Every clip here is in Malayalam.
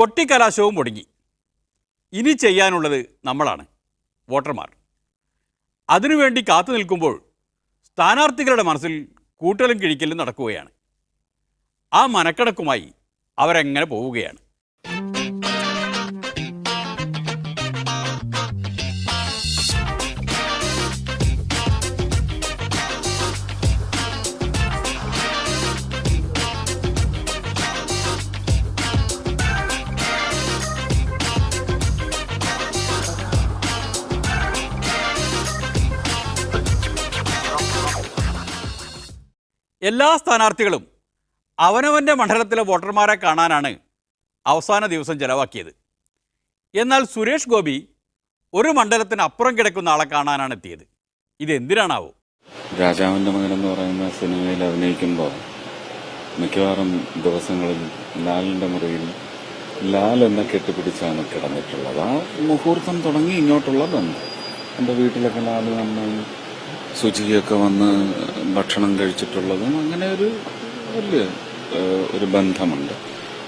കൊട്ടിക്കലാശവും മുടങ്ങി. ഇനി ചെയ്യാനുള്ളത് നമ്മളാണ്, വോട്ടർമാർ. അതിനുവേണ്ടി കാത്തു നിൽക്കുമ്പോൾ സ്ഥാനാർത്ഥികളുടെ മനസ്സിൽ കൂട്ടലും കിഴിക്കലും നടക്കുകയാണ്. ആ മനക്കണക്കുമായി അവരെങ്ങനെ പോവുകയാണ്. എല്ലാ സ്ഥാനാർത്ഥികളും അവനവൻ്റെ മണ്ഡലത്തിലെ വോട്ടർമാരെ കാണാനാണ് അവസാന ദിവസം ചെലവാക്കിയത്. എന്നാൽ സുരേഷ് ഗോപി ഒരു മണ്ഡലത്തിന് അപ്പുറം കിടക്കുന്ന ആളെ കാണാനാണ് എത്തിയത്. ഇതെന്തിനാണാവോ? രാജാവിൻ്റെ മകൻ എന്ന് പറയുന്ന സിനിമയിൽ അഭിനയിക്കുമ്പോൾ മിക്കവാറും ദിവസങ്ങളിൽ ലാലിൻ്റെ മുറിയിൽ ലാൽ എന്നെ കെട്ടിപ്പിടിച്ചാണ് കിടന്നിട്ടുള്ളത്. ആ മുഹൂർത്തം തുടങ്ങി ഇങ്ങോട്ടുള്ള ബന്ധം. എൻ്റെ വീട്ടിലൊക്കെ ലാൽ വന്ന് ശുചിയൊക്കെ വന്ന് ഭക്ഷണം കഴിച്ചിട്ടുള്ളതും അങ്ങനെ ഒരു വലിയ ഒരു ബന്ധമുണ്ട്.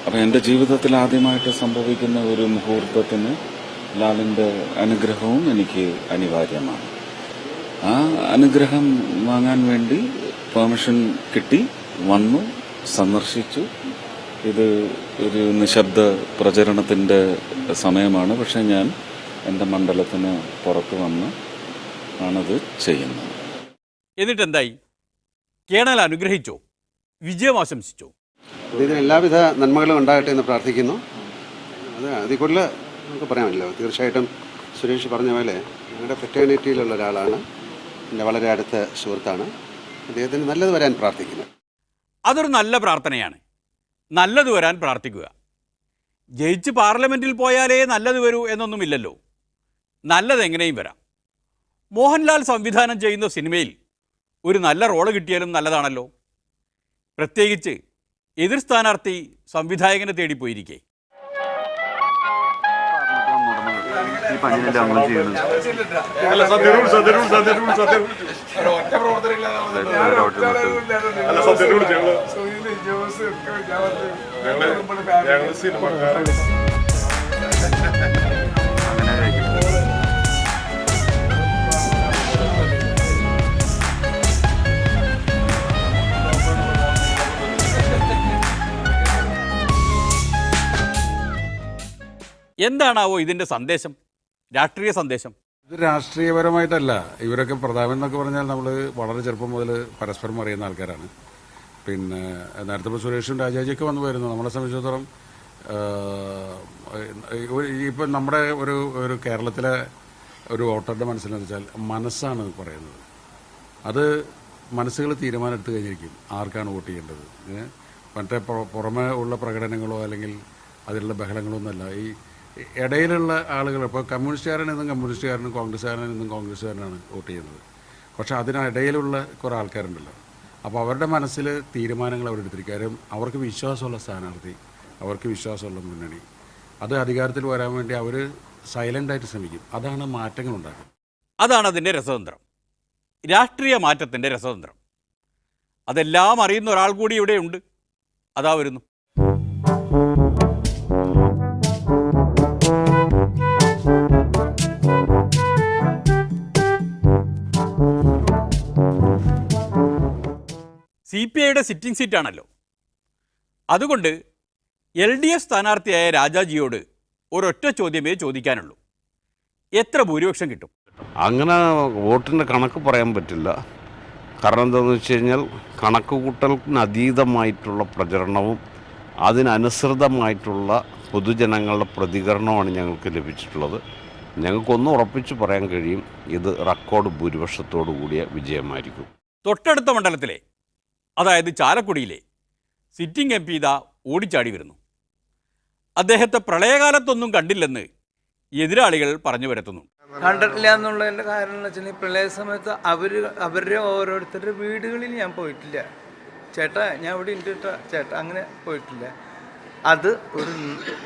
അപ്പം എൻ്റെ ജീവിതത്തിൽ ആദ്യമായിട്ട് സംഭവിക്കുന്ന ഒരു മുഹൂർത്തത്തിന് ലാലിൻ്റെ അനുഗ്രഹവും എനിക്ക് അനിവാര്യമാണ്. ആ അനുഗ്രഹം വാങ്ങാൻ വേണ്ടി പെർമിഷൻ കിട്ടി, വന്നു, സന്ദർശിച്ചു. ഇത് ഒരു നിശബ്ദ പ്രചരണത്തിൻ്റെ സമയമാണ്. പക്ഷെ ഞാൻ എൻ്റെ മണ്ഡലത്തിന് പുറത്ത് വന്ന് ആണത് ചെയ്യുന്നത്. എന്നിട്ടെന്തായി? കേണൽ അനുഗ്രഹിച്ചോ? വിജയം ആശംസിച്ചോ? ഇതിന് എല്ലാവിധ നന്മകളും ഉണ്ടാകട്ടെ എന്ന് പ്രാർത്ഥിക്കുന്നു. അതിൽ കൂടുതൽ നമുക്ക് പറയാമല്ലോ. തീർച്ചയായിട്ടും സുരേഷ് പറഞ്ഞ പോലെ ഞങ്ങളുടെ ഫ്രറ്റേണിറ്റിയിലുള്ള ഒരാളാണ്, എൻ്റെ വളരെ അടുത്ത സുഹൃത്താണ്. അദ്ദേഹത്തിന് നല്ലത് വരാൻ പ്രാർത്ഥിക്കുന്നു. അതൊരു നല്ല പ്രാർത്ഥനയാണ്. നല്ലത് വരാൻ പ്രാർത്ഥിക്കുക. ജയിച്ച് പാർലമെൻറ്റിൽ പോയാലേ നല്ലത് വരൂ എന്നൊന്നുമില്ലല്ലോ. നല്ലതെങ്ങനെയും വരാം. മോഹൻലാൽ സംവിധാനം ചെയ്യുന്ന സിനിമയിൽ ഒരു നല്ല റോള് കിട്ടിയാലും നല്ലതാണല്ലോ. പ്രത്യേകിച്ച് എതിർ സ്ഥാനാർത്ഥി സംവിധായകനെ തേടിപ്പോയിരിക്കെ. എന്താണാവോ ഇതിൻ്റെ സന്ദേശം? രാഷ്ട്രീയ സന്ദേശം? ഇത് രാഷ്ട്രീയപരമായിട്ടല്ല. ഇവരൊക്കെ പ്രതാപൻ എന്നൊക്കെ പറഞ്ഞാൽ നമ്മൾ വളരെ ചെറുപ്പം മുതൽ പരസ്പരം അറിയുന്ന ആൾക്കാരാണ്. പിന്നെ നേരത്തെ ഇപ്പോൾ സുരേഷും രാജാജിയൊക്കെ വന്നു പോയിരുന്നു. നമ്മളെ സംബന്ധിച്ചിടത്തോളം ഇപ്പം നമ്മുടെ ഒരു കേരളത്തിലെ ഒരു വോട്ടറുടെ മനസ്സിലെന്ന് വെച്ചാൽ മനസ്സാണ് പറയുന്നത്. അത് മനസ്സുകൾ തീരുമാനം എടുത്തു കഴിഞ്ഞിരിക്കും ആർക്കാണ് വോട്ട് ചെയ്യേണ്ടത്. മറ്റേ പുറമെ ഉള്ള പ്രകടനങ്ങളോ അല്ലെങ്കിൽ അതിലുള്ള ബഹളങ്ങളോ ഒന്നുമല്ല. ഈ ഇടയിലുള്ള ആളുകൾ, ഇപ്പോൾ കമ്മ്യൂണിസ്റ്റുകാരനെന്നും കമ്മ്യൂണിസ്റ്റുകാരനും കോൺഗ്രസ്സുകാരനെന്നും കോൺഗ്രസ്സുകാരനാണ് വോട്ട് ചെയ്യുന്നത്. പക്ഷെ അതിനിടയിലുള്ള കുറേ ആൾക്കാരുണ്ടല്ലോ. അപ്പോൾ അവരുടെ മനസ്സിൽ തീരുമാനങ്ങൾ അവരെടുത്തിരിക്കും. കാര്യം അവർക്ക് വിശ്വാസമുള്ള സ്ഥാനാർത്ഥി, അവർക്ക് വിശ്വാസമുള്ള മുന്നണി, അത് അധികാരത്തിൽ വരാൻ വേണ്ടി അവർ സൈലൻ്റായിട്ട് ശ്രമിക്കും. അതാണ് മാറ്റങ്ങൾ ഉണ്ടാക്കുന്നത്. അതാണ് അതിൻ്റെ രസതന്ത്രം, രാഷ്ട്രീയ മാറ്റത്തിൻ്റെ രസതന്ത്രം. അതെല്ലാം അറിയുന്ന ഒരാൾ കൂടി ഇവിടെയുണ്ട്. അതാ വരുന്നു. CPIയുടെ സിറ്റിംഗ് സീറ്റാണല്ലോ. അതുകൊണ്ട് LDF സ്ഥാനാർത്ഥിയായ രാജാജിയോട് ഒരൊറ്റ ചോദ്യമേ ചോദിക്കാനുള്ളൂ. എത്ര ഭൂരിപക്ഷം കിട്ടും? അങ്ങനെ വോട്ടിൻ്റെ കണക്ക് പറയാൻ പറ്റില്ല. കാരണം എന്താണെന്ന് വെച്ച് കഴിഞ്ഞാൽ കണക്കുകൂട്ടലിന് അതീതമായിട്ടുള്ള പ്രചരണവും അതിനനുസൃതമായിട്ടുള്ള പൊതുജനങ്ങളുടെ പ്രതികരണമാണ് ഞങ്ങൾക്ക് ലഭിച്ചിട്ടുള്ളത്. ഞങ്ങൾക്കൊന്നും ഉറപ്പിച്ച് പറയാൻ കഴിയും, ഇത് റെക്കോർഡ് ഭൂരിപക്ഷത്തോടു കൂടിയ വിജയമായിരിക്കും. തൊട്ടടുത്ത മണ്ഡലത്തിലെ, അതായത് ചാലക്കുടിയിലെ സിറ്റിംഗ് MP ഇതാ ഓടിച്ചാടി വരുന്നു. അദ്ദേഹത്തെ പ്രളയകാലത്തൊന്നും കണ്ടില്ലെന്ന് എതിരാളികൾ പറഞ്ഞു വരുത്തുന്നു. കണ്ടിട്ടില്ല എന്നുള്ളതിൻ്റെ കാരണം എന്ന് വെച്ചാൽ പ്രളയ സമയത്ത് അവരുടെ ഓരോരുത്തരുടെ വീടുകളിൽ ഞാൻ പോയിട്ടില്ല. ചേട്ടാ ഞാൻ ഇവിടെ ഉണ്ട് ചേട്ടാ അങ്ങനെ പോയിട്ടില്ല.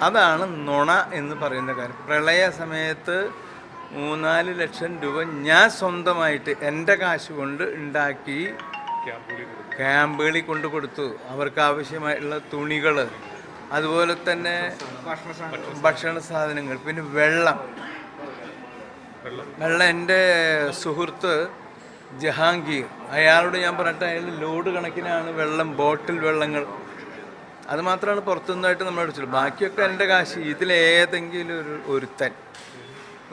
അതാണ് നുണ എന്ന് പറയുന്ന കാര്യം. പ്രളയ സമയത്ത് 3-4 ലക്ഷം രൂപ ഞാൻ സ്വന്തമായിട്ട് എൻ്റെ കാശ് കൊണ്ട് ഉണ്ടാക്കി ക്യാമ്പുകളിൽ കൊണ്ടു കൊടുത്തു. അവർക്ക് ആവശ്യമായിട്ടുള്ള തുണികൾ, അതുപോലെ തന്നെ ഭക്ഷണ സാധനങ്ങൾ, പിന്നെ വെള്ളം. എൻ്റെ സുഹൃത്ത് ജഹാംഗീർ, അയാളോട് ഞാൻ പറഞ്ഞിട്ട് അയാൾ ലോഡ് കണക്കിനാണ് വെള്ളം, ബോട്ടിൽ വെള്ളങ്ങൾ. അത് മാത്രമാണ് പുറത്തുനിന്നായിട്ട് നമ്മൾ അടിച്ചുള്ളൂ. ബാക്കിയൊക്കെ എൻ്റെ കാശ്. ഇതിലേതെങ്കിലും ഒരുത്തൻ,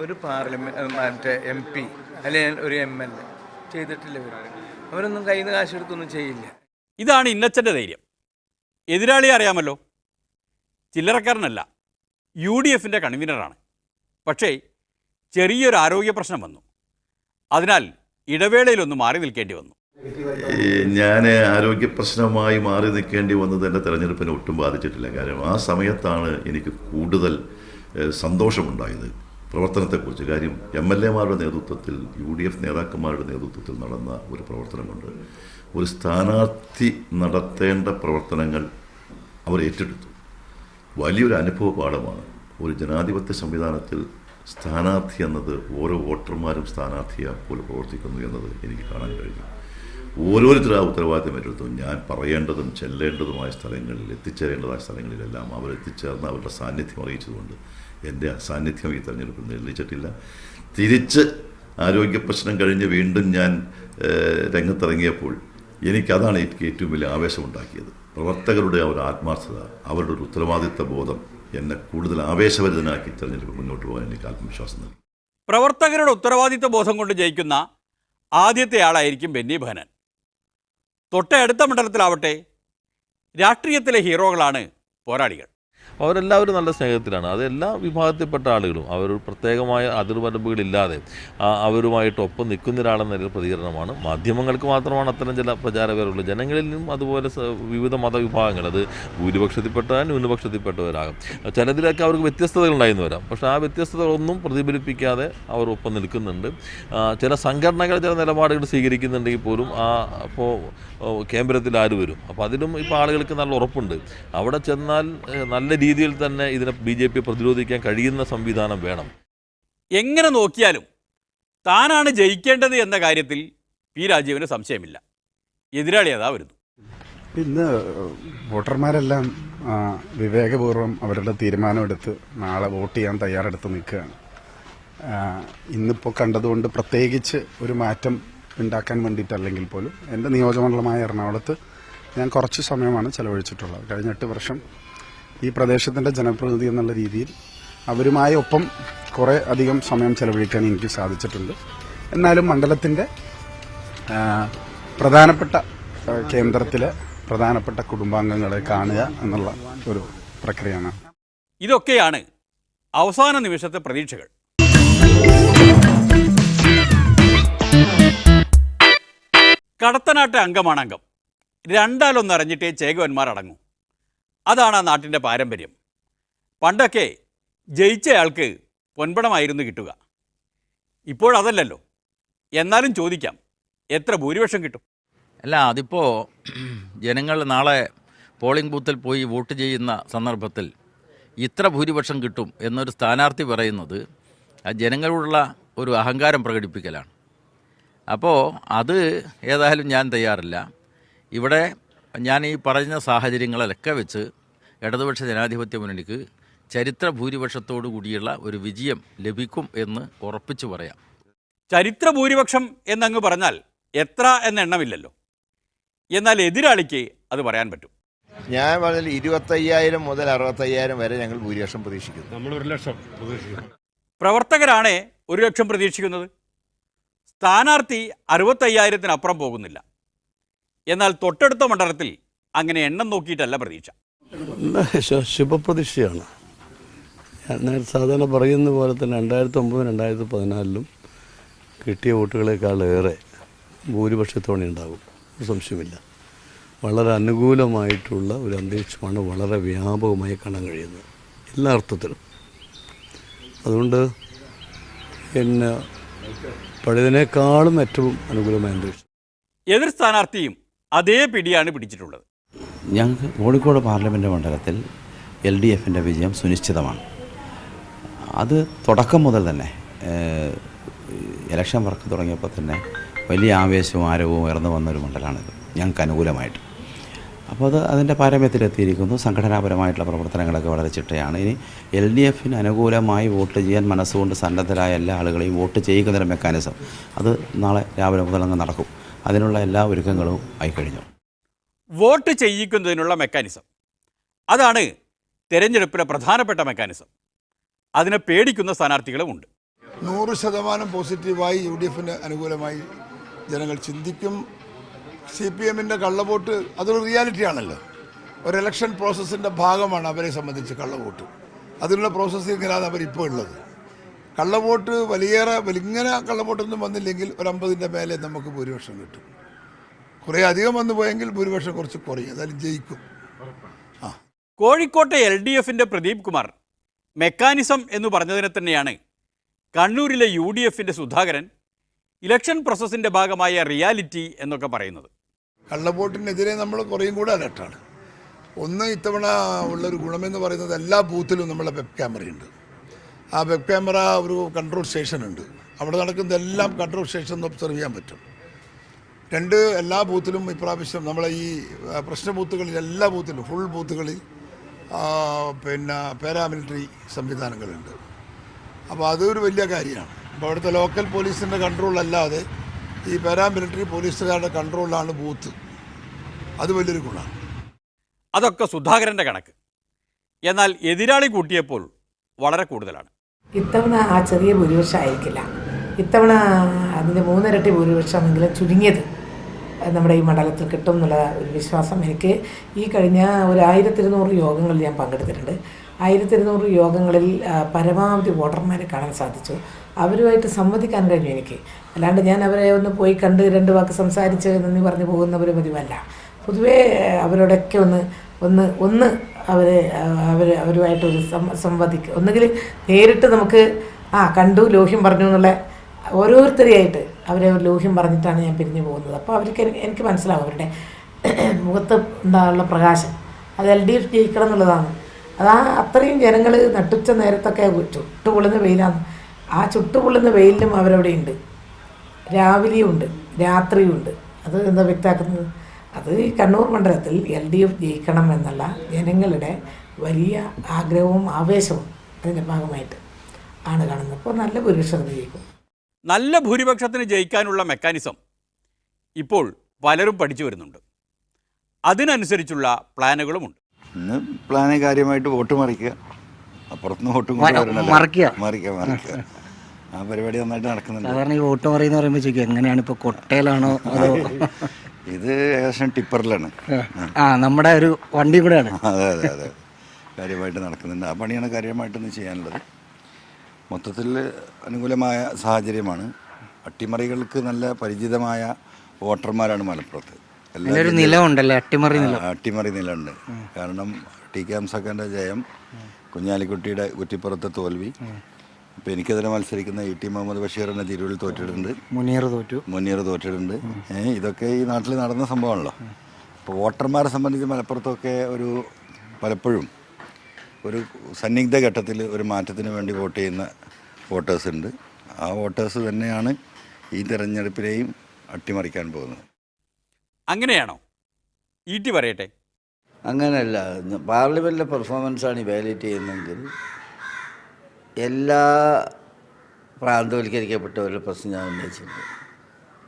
ഒരു മറ്റേ MP അല്ലെങ്കിൽ ഒരു MLA ചെയ്തിട്ടില്ല. അവരൊന്നും കയ്യിൽ നിന്ന് കാശെടുത്തൊന്നും ചെയ്യില്ല. ഇതാണ് ഇന്നച്ചൻ്റെ ധൈര്യം. എതിരാളിയെ അറിയാമല്ലോ, ചില്ലറക്കാരനല്ല, UDFൻ്റെ കൺവീനറാണ്. പക്ഷേ ചെറിയൊരു ആരോഗ്യ പ്രശ്നം വന്നു. അതിനാൽ ഇടവേളയിലൊന്ന് മാറി നിൽക്കേണ്ടി വന്നു. ഞാൻ ആരോഗ്യ പ്രശ്നമായി മാറി നിൽക്കേണ്ടി വന്നത് എൻ്റെ തെരഞ്ഞെടുപ്പിനെ ഒട്ടും ബാധിച്ചിട്ടില്ല. കാരണം ആ സമയത്താണ് എനിക്ക് കൂടുതൽ സന്തോഷമുണ്ടായത് പ്രവർത്തനത്തെക്കുറിച്ച്. കാര്യം MLA-മാരുടെ നേതൃത്വത്തിൽ, UDF നേതാക്കന്മാരുടെ നേതൃത്വത്തിൽ നടന്ന ഒരു പ്രവർത്തനം കൊണ്ട് ഒരു സ്ഥാനാർത്ഥി നടത്തേണ്ട പ്രവർത്തനങ്ങൾ അവർ ഏറ്റെടുത്തു. വലിയൊരു അനുഭവ പാഠമാണ്. ഒരു ജനാധിപത്യ സംവിധാനത്തിൽ സ്ഥാനാർത്ഥി എന്നത് ഓരോ വോട്ടർമാരും സ്ഥാനാർത്ഥിയെ പോലെ പ്രവർത്തിക്കുന്നു എന്നത് എനിക്ക് കാണാൻ കഴിഞ്ഞു. ഓരോരുത്തരും ആ ഉത്തരവാദിത്തം ഏറ്റെടുത്തു. ഞാൻ പറയേണ്ടതും ചെല്ലേണ്ടതുമായ സ്ഥലങ്ങളിൽ, എത്തിച്ചേരേണ്ടതായ സ്ഥലങ്ങളിലെല്ലാം അവരെത്തിച്ചേർന്ന് അവരുടെ സാന്നിധ്യം അറിയിച്ചതുകൊണ്ട് എൻ്റെ സാന്നിധ്യം ഈ തെരഞ്ഞെടുപ്പിൽ നിലനിച്ചിട്ടില്ല. തിരിച്ച് ആരോഗ്യ പ്രശ്നം കഴിഞ്ഞ് വീണ്ടും ഞാൻ രംഗത്തിറങ്ങിയപ്പോൾ എനിക്കതാണ് എനിക്ക് ഏറ്റവും വലിയ ആവേശമുണ്ടാക്കിയത്. പ്രവർത്തകരുടെ ഒരു ആത്മാർത്ഥത, അവരുടെ ഒരു ഉത്തരവാദിത്ത ബോധം എന്നെ കൂടുതൽ ആവേശഭരിതനാക്കി തെരഞ്ഞെടുപ്പ് മുന്നോട്ട് പോകാൻ എനിക്ക് ആത്മവിശ്വാസം നൽകി. പ്രവർത്തകരുടെ ഉത്തരവാദിത്ത ബോധം കൊണ്ട് ജയിക്കുന്ന ആദ്യത്തെ ആളായിരിക്കും ബെന്നി ബെഹനാൻ. തൊട്ടടുത്ത മണ്ഡലത്തിലാവട്ടെ രാഷ്ട്രീയത്തിലെ ഹീറോകളാണ് പോരാളികൾ. അവരെല്ലാവരും നല്ല സ്നേഹത്തിലാണ്. അത് എല്ലാ വിഭാഗത്തിൽപ്പെട്ട ആളുകളും അവർ പ്രത്യേകമായ അതിർവരമ്പുകളില്ലാതെ അവരുമായിട്ട് ഒപ്പം നിൽക്കുന്ന ഒരാളെന്ന നിലയിൽ പ്രതികരണമാണ്. മാധ്യമങ്ങൾക്ക് മാത്രമാണ് അത്തരം ചില പ്രചാരകരുള്ളത്. ജനങ്ങളിൽ നിന്നും അതുപോലെ വിവിധ മതവിഭാഗങ്ങൾ, അത് ഭൂരിപക്ഷത്തിൽപ്പെട്ടവരാ ന്യൂനപക്ഷത്തിൽപ്പെട്ടവരാകും, ചിലതിലൊക്കെ അവർക്ക് വ്യത്യസ്തതകളുണ്ടായിരുന്നു വരാം. പക്ഷേ ആ വ്യത്യസ്തതകളൊന്നും പ്രതിഫലിപ്പിക്കാതെ അവർ ഒപ്പം നിൽക്കുന്നുണ്ട്. ചില സംഘടനകൾ ചില നിലപാടുകൾ സ്വീകരിക്കുന്നുണ്ടെങ്കിൽ പോലും അപ്പോൾ കേന്ദ്രത്തിൽ ആര് വരും, അപ്പോൾ അതിലും ഇപ്പോൾ ആളുകൾക്ക് നല്ല ഉറപ്പുണ്ട്. അവിടെ ചെന്നാൽ നല്ല രീതിയിൽ തന്നെ ഇതിനെ BJP പ്രതിരോധിക്കാൻ കഴിയുന്ന സംവിധാനം വേണം. എങ്ങനെ നോക്കിയാലും താനാണ് ജയിക്കേണ്ടത് എന്ന കാര്യത്തിൽ P. രാജീവിന് സംശയമില്ല. എതിരാളി അതാ വരുന്നു. ഇന്ന് വോട്ടർമാരെല്ലാം വിവേകപൂർവ്വം അവരുടെ തീരുമാനമെടുത്ത് നാളെ വോട്ട് ചെയ്യാൻ തയ്യാറെടുത്ത് നിൽക്കുകയാണ്. ഇന്നിപ്പോൾ കണ്ടതുകൊണ്ട് പ്രത്യേകിച്ച് ഒരു മാറ്റം ഉണ്ടാക്കാൻ വേണ്ടിയിട്ടല്ലെങ്കിൽ പോലും എൻ്റെ നിയോജകമണ്ഡലമായ എറണാകുളത്ത് ഞാൻ കുറച്ച് സമയമാണ് ചെലവഴിച്ചിട്ടുള്ളത്. കഴിഞ്ഞ 8 വർഷം ഈ പ്രദേശത്തിൻ്റെ ജനപ്രതിനിധി എന്നുള്ള രീതിയിൽ അവരുമായി ഒപ്പം കുറേ അധികം സമയം ചെലവഴിക്കാൻ എനിക്ക് സാധിച്ചിട്ടുണ്ട്. എന്നാലും മണ്ഡലത്തിൻ്റെ പ്രധാനപ്പെട്ട കേന്ദ്രത്തിലെ പ്രധാനപ്പെട്ട കുടുംബാംഗങ്ങളെ കാണുക എന്നുള്ള ഒരു പ്രക്രിയയാണ്. ഇതൊക്കെയാണ് അവസാന നിമിഷത്തെ പ്രതീക്ഷകൾ. കടത്തനാട്ട് അംഗമാണ് അംഗം. രണ്ടാലൊന്നറിഞ്ഞിട്ടേ ചേകവന്മാർ അടങ്ങൂ. അതാണ് ആ നാട്ടിൻ്റെ പാരമ്പര്യം. പണ്ടൊക്കെ ജയിച്ചയാൾക്ക് പൊൻപണമായിരുന്നു കിട്ടുക. ഇപ്പോഴതല്ലല്ലോ. എന്നാലും ചോദിക്കാം, എത്ര ഭൂരിപക്ഷം കിട്ടും? അല്ല, അതിപ്പോൾ ജനങ്ങൾ നാളെ പോളിംഗ് ബൂത്തിൽ പോയി വോട്ട് ചെയ്യുന്ന സന്ദർഭത്തിൽ ഇത്ര ഭൂരിപക്ഷം കിട്ടും എന്നൊരു സ്ഥാനാർത്ഥി പറയുന്നത് ആ ജനങ്ങളോടുള്ള ഒരു അഹങ്കാരം പ്രകടിപ്പിക്കലാണ്. അപ്പോൾ അത് ഏതായാലും ഞാൻ തയ്യാറില്ല. ഇവിടെ ഞാൻ ഈ പറഞ്ഞ സാഹചര്യങ്ങളിലൊക്കെ വെച്ച് ഇടതുപക്ഷ ജനാധിപത്യ മുന്നണിക്ക് ചരിത്ര ഭൂരിപക്ഷത്തോടു കൂടിയുള്ള ഒരു വിജയം ലഭിക്കും എന്ന് ഉറപ്പിച്ചു പറയാം. ചരിത്ര ഭൂരിപക്ഷം എന്നങ്ങ് പറഞ്ഞാൽ എത്ര എന്ന എണ്ണമില്ലല്ലോ. എന്നാൽ എതിരാളിക്ക് അത് പറയാൻ പറ്റും. ഞാൻ പറഞ്ഞാൽ 25,000 മുതൽ 65,000 വരെ ഞങ്ങൾ ഭൂരിപക്ഷം പ്രതീക്ഷിക്കുന്നു. നമ്മൾ 1 ലക്ഷം പ്രതീക്ഷിക്കുന്നു. പ്രവർത്തകരാണ് 1 ലക്ഷം പ്രതീക്ഷിക്കുന്നത്. സ്ഥാനാർത്ഥി 65,000-അപ്പുറം പോകുന്നില്ല. എന്നാൽ തൊട്ടടുത്ത മണ്ഡലത്തിൽ അങ്ങനെ എണ്ണം നോക്കിയിട്ടല്ല പ്രതീക്ഷ. ശുഭപ്രതീക്ഷയാണ്. ഞാൻ സാധാരണ പറയുന്ന പോലെ തന്നെ 2009, 2014 കിട്ടിയ വോട്ടുകളെക്കാളേറെ ഭൂരിപക്ഷത്തോടെ ഉണ്ടാകും, സംശയമില്ല. വളരെ അനുകൂലമായിട്ടുള്ള ഒരു അന്തരീക്ഷമാണ് വളരെ വ്യാപകമായി കാണാൻ കഴിയുന്നത് എല്ലാ അർത്ഥത്തിലും. അതുകൊണ്ട് പിന്നെ പഴയതിനേക്കാളും ഏറ്റവും അനുകൂലമായ അന്തരീക്ഷം. എതിർ സ്ഥാനാർത്ഥിയും അതേ പിടിയാണ് പിടിച്ചിട്ടുള്ളത്. ഞങ്ങൾക്ക് കോഴിക്കോട് പാർലമെൻറ്റ് മണ്ഡലത്തിൽ LDFൻ്റെ വിജയം സുനിശ്ചിതമാണ്. അത് തുടക്കം മുതൽ തന്നെ ഇലക്ഷൻ വർക്ക് തുടങ്ങിയപ്പോൾ തന്നെ വലിയ ആവേശവും ആരവവും ഉയർന്നു വന്നൊരു മണ്ഡലമാണിത് ഞങ്ങൾക്ക് അനുകൂലമായിട്ട്. അപ്പോൾ അത് അതിൻ്റെ പാരമ്യത്തിലെത്തിയിരിക്കുന്നു. സംഘടനാപരമായിട്ടുള്ള പ്രവർത്തനങ്ങളൊക്കെ വളരെ ചിട്ടയാണ്. ഇനി LDF അനുകൂലമായി വോട്ട് ചെയ്യാൻ മനസ്സുകൊണ്ട് സന്നദ്ധരായ എല്ലാ ആളുകളെയും വോട്ട് ചെയ്യിക്കുന്നൊരു മെക്കാനിസം അത് നാളെ രാവിലെ മുതൽ അങ്ങ് നടക്കും. അതിനുള്ള എല്ലാ ഒരുക്കങ്ങളും ആയിക്കഴിഞ്ഞു. വോട്ട് ചെയ്യിക്കുന്നതിനുള്ള മെക്കാനിസം അതാണ് തെരഞ്ഞെടുപ്പിലെ പ്രധാനപ്പെട്ട മെക്കാനിസം. അതിനെ പേടിക്കുന്ന സ്ഥാനാർത്ഥികളുമുണ്ട്. 100% പോസിറ്റീവായി UDF അനുകൂലമായി ജനങ്ങൾ ചിന്തിക്കും. CPM കള്ളവോട്ട് അതൊരു റിയാലിറ്റിയാണല്ലോ. ഒരു ഇലക്ഷൻ പ്രോസസ്സിൻ്റെ ഭാഗമാണ് അവരെ സംബന്ധിച്ച് കള്ളവോട്ട്. അതിനുള്ള പ്രോസസ്സിങ്ങിലാണ് അവരിപ്പോൾ ഉള്ളത്. കള്ളവോട്ട് ഇങ്ങനെ കള്ളവോട്ടൊന്നും വന്നില്ലെങ്കിൽ ഒരു 50-ന്റെ മേലെ നമുക്ക് ഭൂരിപക്ഷം കിട്ടും. കുറേ അധികം വന്നു പോയെങ്കിൽ ഭൂരിപക്ഷം കുറച്ച് കുറയും, അതായത് ജയിക്കും. കോഴിക്കോട്ടെ LDFന്റെ പ്രദീപ് കുമാർ മെക്കാനിസം എന്ന് പറഞ്ഞതിനെ തന്നെയാണ് കണ്ണൂരിലെ UDFന്റെ സുധാകരൻ ഇലക്ഷൻ പ്രോസസ്സിൻ്റെ ഭാഗമായ റിയാലിറ്റി എന്നൊക്കെ പറയുന്നത്. കള്ളവോട്ടിനെതിരെ നമ്മൾ കുറേയും കൂടെ അലർട്ടാണ്. ഒന്ന്, ഇത്തവണ ഉള്ളൊരു ഗുണമെന്ന് പറയുന്നത് എല്ലാ ബൂത്തിലും നമ്മളെ വെബ് ക്യാമറയുണ്ട്. ആ വെബ് ക്യാമറ ഒരു കൺട്രോൾ സ്റ്റേഷൻ ഉണ്ട്. അവിടെ നടക്കുന്നതെല്ലാം കൺട്രോൾ സ്റ്റേഷനിൽ ഒബ്സർവ് ചെയ്യാൻ പറ്റും. 2, എല്ലാ ബൂത്തിലും ഇപ്രാവശ്യം നമ്മളെ ഈ പ്രശ്ന ബൂത്തുകളിൽ എല്ലാ ബൂത്തിലും ഫുൾ ബൂത്തുകളിൽ പാരാമിലിറ്ററി സംവിധാനങ്ങളുണ്ട്. അപ്പോൾ അതൊരു വലിയ കാര്യമാണ്. അപ്പോൾ അവിടുത്തെ ലോക്കൽ പോലീസിൻ്റെ കൺട്രോൾ അല്ലാതെ ഈ പാരാമിലിറ്ററി പോലീസുകാരുടെ കൺട്രോളിലാണ് ബൂത്ത്. അത് വലിയൊരു ഗുണമാണ്. അതൊക്കെ സുധാകരൻ്റെ കണക്ക്. എന്നാൽ എതിരാളി കൂട്ടിയപ്പോൾ വളരെ കൂടുതലാണ്. ഇത്തവണ ആ ചെറിയ ഭൂരിപക്ഷം ആയിരിക്കില്ല. ഇത്തവണ അതിൻ്റെ 3 ഇരട്ടി ഭൂരിപക്ഷമെങ്കിലും ചുരുങ്ങിയത് നമ്മുടെ ഈ മണ്ഡലത്തിൽ കിട്ടും എന്നുള്ള ഒരു വിശ്വാസം എനിക്ക്. ഈ കഴിഞ്ഞ ഒരു 1200 യോഗങ്ങളിൽ ഞാൻ പങ്കെടുത്തിട്ടുണ്ട്. 1200 യോഗങ്ങളിൽ പരമാവധി വോട്ടർമാരെ കാണാൻ സാധിച്ചു. അവരുമായിട്ട് സംവദിക്കാൻ കഴിഞ്ഞു എനിക്ക്. അല്ലാണ്ട് ഞാൻ അവരെ ഒന്ന് പോയി കണ്ട് 2 വാക്ക് സംസാരിച്ച് നന്ദി പറഞ്ഞു പോകുന്നവർ പതിവല്ല. പൊതുവേ അവരോടൊക്കെ അവരുമായിട്ടൊരു സംവദിക്കുക, ഒന്നുകിൽ നേരിട്ട് നമുക്ക് കണ്ടു ലോഹ്യം പറഞ്ഞു എന്നുള്ള ഓരോരുത്തരെയായിട്ട് അവരെ ലോഹ്യം പറഞ്ഞിട്ടാണ് ഞാൻ പിരിഞ്ഞു പോകുന്നത്. അപ്പോൾ എനിക്ക് മനസ്സിലാവും അവരുടെ മുഖത്ത് ഉണ്ടാകുന്ന പ്രകാശം. അത് LDF ജയിക്കണം എന്നുള്ളതാണ്. അത്രയും ജനങ്ങൾ നട്ടുച്ച നേരത്തൊക്കെ ചുട്ടുപൊള്ളുന്ന വെയിലാണ്. ആ ചുട്ടുപൊള്ളുന്ന വെയിലിലും അവരവിടെ ഉണ്ട്. രാവിലെയും ഉണ്ട്, രാത്രിയും ഉണ്ട്. അത് എന്താ വ്യക്തമാക്കുന്നത്? അത് ഈ കണ്ണൂർ മണ്ഡലത്തിൽ LDF ജയിക്കണം എന്നുള്ള ജനങ്ങളുടെ വലിയ ആഗ്രഹവും ആവേശവും അതിൻ്റെ ഭാഗമായിട്ട് ആണ് കാണുന്നത്. അപ്പോൾ നല്ല ഭൂരിപക്ഷത്തിന് ജയിക്കും. നല്ല ഭൂരിപക്ഷത്തിന് ജയിക്കാനുള്ള മെക്കാനിസം ഇപ്പോൾ പലരും പഠിച്ചു വരുന്നുണ്ട്. അതിനനുസരിച്ചുള്ള പ്ലാനുകളുമുണ്ട്. ഇന്ന് പ്ലാന് കാര്യമായിട്ട് വോട്ട് മറിക്കുക, അപ്പുറത്തുനിന്ന് വോട്ടും മറിക്കുക. ആ പരിപാടി നന്നായിട്ട് നടക്കുന്നുണ്ട്. സാധാരണ ഈ വോട്ട് മറിയെന്ന് പറയുമ്പോൾ ചോദിക്കും എങ്ങനെയാണ്, ഇപ്പോൾ കൊട്ടയിലാണോ അതോ? ഇത് ഏകദേശം ടിപ്പറിലാണ്. നമ്മുടെ ഒരു വണ്ടി കൂടെയാണ്. അതെ കാര്യമായിട്ട് നടക്കുന്നുണ്ട്. ആ പണിയാണ് കാര്യമായിട്ടൊന്ന് ചെയ്യാനുള്ളത്. മൊത്തത്തിൽ അനുകൂലമായ സാഹചര്യമാണ്. അട്ടിമറികൾക്ക് നല്ല പരിചിതമായ വോട്ടർമാരാണ് മലപ്പുറത്ത്. നിലമുണ്ടല്ലേ അട്ടിമറി നിലമുണ്ട്. കാരണം TK ഹംസക്കാരൻ്റെ ജയം, കുഞ്ഞാലിക്കുട്ടിയുടെ കുറ്റിപ്പുറത്തെ തോൽവി, ഇപ്പോൾ എനിക്കെതിരെ മത്സരിക്കുന്ന ET മുഹമ്മദ് ബഷീറിനെ തിരൂരിൽ തോറ്റിട്ടുണ്ട്, മുനീർ തോറ്റിട്ടുണ്ട്. ഇതൊക്കെ ഈ നാട്ടിൽ നടന്ന സംഭവമാണല്ലോ. അപ്പോൾ വോട്ടർമാരെ സംബന്ധിച്ച് മലപ്പുറത്തൊക്കെ പലപ്പോഴും ഒരു സന്നിഗ്ധ ഘട്ടത്തിൽ ഒരു മാറ്റത്തിന് വേണ്ടി വോട്ട് ചെയ്യുന്ന വോട്ടേഴ്സ് ഉണ്ട്. ആ വോട്ടേഴ്സ് തന്നെയാണ് ഈ തെരഞ്ഞെടുപ്പിലെയും അട്ടിമറിക്കാൻ പോകുന്നത്. അങ്ങനെയാണോ? ET പറയട്ടെ. അങ്ങനെയല്ല. പാർലമെൻറ്റിലെ പെർഫോമൻസാണ് ഇവാലുവേറ്റ് ചെയ്യുന്നതെങ്കിൽ എല്ലാ പ്രാന്തവൽക്കരിക്കപ്പെട്ടവരുടെ പ്രശ്നം ഞാൻ ഉന്നയിച്ചിട്ടുണ്ട്.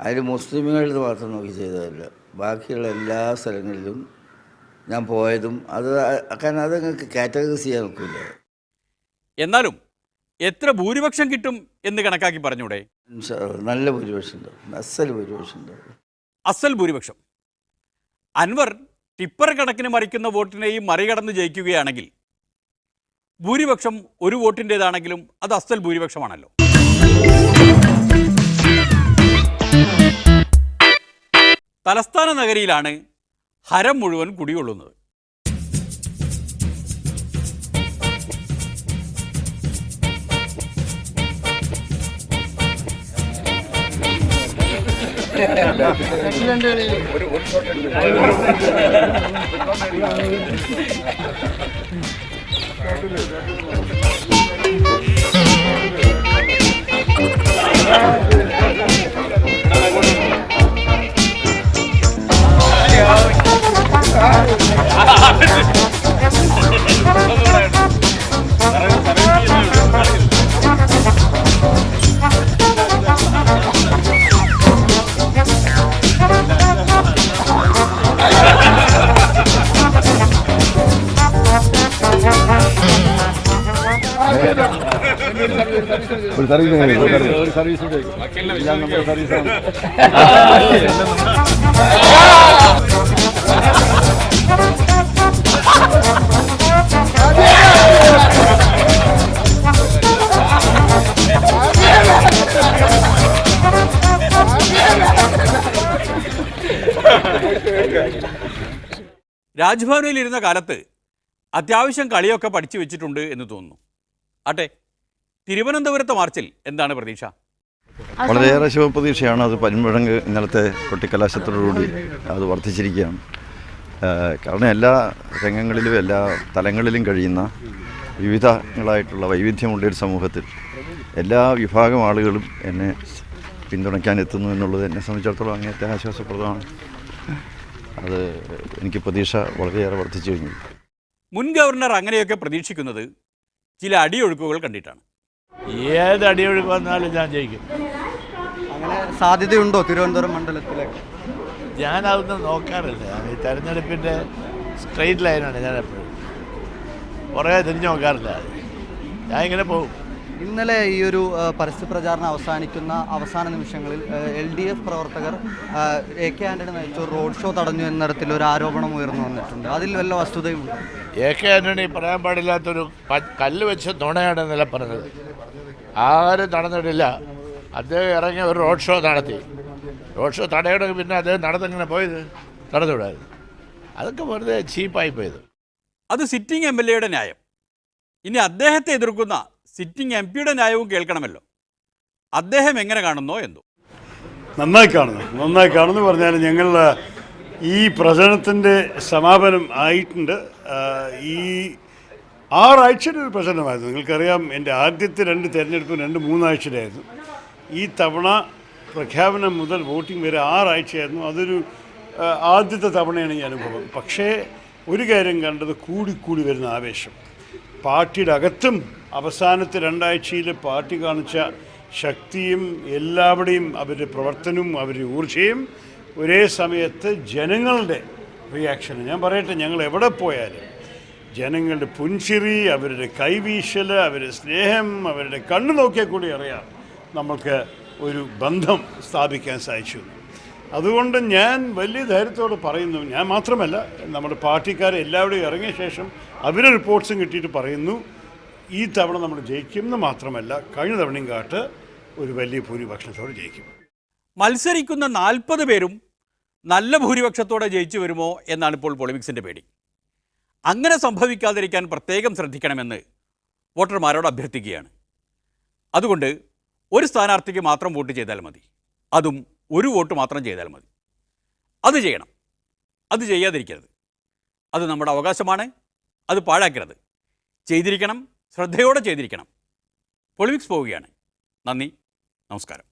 അതിൽ മുസ്ലിമുകളിൽ മാത്രം നോക്കി ചെയ്തതല്ല, ബാക്കിയുള്ള എല്ലാ സ്ഥലങ്ങളിലും ഞാൻ പോയതും കാരണം അത് നിങ്ങൾക്ക് കാറ്റഗറൈസ് ചെയ്യാൻ നോക്കില്ല. എന്നാലും എത്ര ഭൂരിപക്ഷം കിട്ടും എന്ന് കണക്കാക്കി പറഞ്ഞൂടെ? നല്ല ഭൂരിപക്ഷം ഉണ്ടാവും, അസൽ ഭൂരിപക്ഷം. അൻവർ ടിപ്പർ കണക്കിന് മറിക്കുന്ന വോട്ടിനെയും മറികടന്ന് ജയിക്കുകയാണെങ്കിൽ ഭൂരിപക്ഷം ഒരു വോട്ടിൻ്റേതാണെങ്കിലും അത് അസൽ ഭൂരിപക്ഷമാണല്ലോ. തലസ്ഥാന നഗരിയിലാണ് ഹരം മുഴുവൻ കുടികൊള്ളുന്നത്. രാജ്ഭവനിൽ ഇരുന്ന കാലത്ത് അത്യാവശ്യം കളിയൊക്കെ പഠിച്ചു വെച്ചിട്ടുണ്ട് എന്ന് തോന്നുന്നു. ആട്ടെ, തിരുവനന്തപുരത്തെ മാർച്ചിൽ എന്താണ് പ്രതീക്ഷ? വളരെയേറെ ശുഭപ്രതീക്ഷയാണ്. അത് പരുമ്പഴങ്ക് ഇന്നലത്തെ കൊട്ടിക്കലാശത്തോടുകൂടി അത് വർദ്ധിച്ചിരിക്കുകയാണ്. കാരണം എല്ലാ രംഗങ്ങളിലും എല്ലാ തലങ്ങളിലും കഴിയുന്ന വിവിധങ്ങളായിട്ടുള്ള വൈവിധ്യമുള്ളൊരു സമൂഹത്തിൽ എല്ലാ വിഭാഗം ആളുകളും എന്നെ പിന്തുണയ്ക്കാൻ എത്തുന്നു എന്നുള്ളത് എന്നെ സംബന്ധിച്ചിടത്തോളം അങ്ങേയറ്റം ആശ്വാസപ്രദമാണ്. അത് എനിക്ക് പ്രതീക്ഷ വളരെയേറെ വർദ്ധിച്ചു കഴിഞ്ഞു. മുൻ ഗവർണർ അങ്ങനെയൊക്കെ പ്രതീക്ഷിക്കുന്നത് ചില അടിയൊഴുക്കുകൾ കണ്ടിട്ടാണ്. ഏത് അടിയൊഴുക്ക് വന്നാലും ഞാൻ ജയിക്കും. അങ്ങനെ സാധ്യതയുണ്ടോ തിരുവനന്തപുരം മണ്ഡലത്തിലേക്ക്? ഞാനതൊന്നും നോക്കാറില്ല. ഈ തെരഞ്ഞെടുപ്പിൻ്റെ സ്ട്രെയിറ്റ് ലൈനാണ് ഞാൻ എപ്പോഴും, കുറേ തിരിഞ്ഞു നോക്കാറില്ല. ഞാൻ ഇങ്ങനെ പോകും. ഇന്നലെ ഈ ഒരു പരസ്യ പ്രചാരണം അവസാനിക്കുന്ന അവസാന നിമിഷങ്ങളിൽ LDF പ്രവർത്തകർ AK ആന്റണി നയിച്ച റോഡ് ഷോ തടഞ്ഞു എന്ന തരത്തിലൊരു ആരോപണം ഉയർന്നു വന്നിട്ടുണ്ട്. അതിൽ വല്ല വസ്തുതയുണ്ട്? AK ആന്റണി പറയാൻ പാടില്ലാത്തൊരു കല്ല് വെച്ച നുണയാണ് ഇന്നലെ പറഞ്ഞത്. ആരും നടന്നിട്ടില്ല. അദ്ദേഹം ഇറങ്ങി ഒരു റോഡ് ഷോ നടത്തി. റോഡ് ഷോ തടയണമെങ്കിൽ പിന്നെ അദ്ദേഹം നടന്നിങ്ങനെ പോയത് നടന്നുവിടായിരുന്നു. അതൊക്കെ വെറുതെ ചീപ്പായി പോയത്. അത് സിറ്റിംഗ് MLA യുടെ ന്യായം. ഇനി അദ്ദേഹത്തെ എതിർക്കുന്ന സിറ്റിംഗ് MP യുടെ ന്യായവും കേൾക്കണമല്ലോ. അദ്ദേഹം എങ്ങനെ കാണുന്നോ എന്തോ. നന്നായി കാണുന്നു പറഞ്ഞാൽ ഞങ്ങൾ ഈ പ്രചരണത്തിൻ്റെ സമാപനം ആയിട്ടുണ്ട്. ഈ 6 ആഴ്ചയുടെ ഒരു പ്രചരണമായിരുന്നു. നിങ്ങൾക്കറിയാം, എൻ്റെ ആദ്യത്തെ 2 തെരഞ്ഞെടുപ്പ് 2-3 ആഴ്ചയിലായിരുന്നു. ഈ തവണ പ്രഖ്യാപനം മുതൽ വോട്ടിംഗ് വരെ 6 ആഴ്ചയായിരുന്നു. അതൊരു ആദ്യത്തെ തവണയാണ് ഈ അനുഭവം. പക്ഷേ ഒരു കാര്യം കണ്ടത്, കൂടി വരുന്ന ആവേശം. പാർട്ടിയുടെ അകത്തും അവസാനത്തെ 2 ആഴ്ചയിൽ പാർട്ടി കാണിച്ച ശക്തിയും എല്ലാവരുടെയും അവരുടെ പ്രവർത്തനവും അവരുടെ ഊർജ്ജയും ഒരേ സമയത്ത് ജനങ്ങളുടെ റിയാക്ഷനും. ഞാൻ പറയട്ടെ, ഞങ്ങൾ എവിടെ പോയാലും ജനങ്ങളുടെ പുൻചിരി, അവരുടെ കൈവീശൽ, അവരുടെ സ്നേഹം, അവരുടെ കണ്ണു നോക്കിയാൽ കൂടി അറിയാം നമുക്ക് ഒരു ബന്ധം സ്ഥാപിക്കാൻ സാധിച്ചു. അതുകൊണ്ട് ഞാൻ വലിയ ധൈര്യത്തോടെ പറയുന്നു, ഞാൻ മാത്രമല്ല, നമ്മുടെ പാർട്ടിക്കാരെ എല്ലാവരുടെയും ഇറങ്ങിയ ശേഷം അവരുടെ റിപ്പോർട്ട്സും കിട്ടിയിട്ട് പറയുന്നു, ഈ തവണ നമ്മൾ ജയിക്കുമെന്ന് മാത്രമല്ല, കഴിഞ്ഞ തവണയും കാട്ട് ഒരു വലിയ ഭൂരിപക്ഷത്തോടെ ജയിക്കും. മത്സരിക്കുന്ന 40 പേരും നല്ല ഭൂരിപക്ഷത്തോടെ ജയിച്ചു വരുമോ എന്നാണ് ഇപ്പോൾ പൊളിമിക്സിൻ്റെ പേടി. അങ്ങനെ സംഭവിക്കാതിരിക്കാൻ പ്രത്യേകം ശ്രദ്ധിക്കണമെന്ന് വോട്ടർമാരോട് അഭ്യർത്ഥിക്കുകയാണ്. അതുകൊണ്ട് ഒരു സ്ഥാനാർത്ഥിക്ക് മാത്രം വോട്ട് ചെയ്താൽ മതി. അതും ഒരു വോട്ട് മാത്രം ചെയ്താൽ മതി. അത് ചെയ്യണം. അത് ചെയ്യാതിരിക്കരുത്. അത് നമ്മുടെ അവകാശമാണ്. അത് പാഴാക്കരുത്. ചെയ്തിരിക്കണം. ശ്രദ്ധയോടെ ചെയ്തിരിക്കണം. പൊളിമിക്സ് പോവുകയാണ്. നന്ദി, നമസ്കാരം.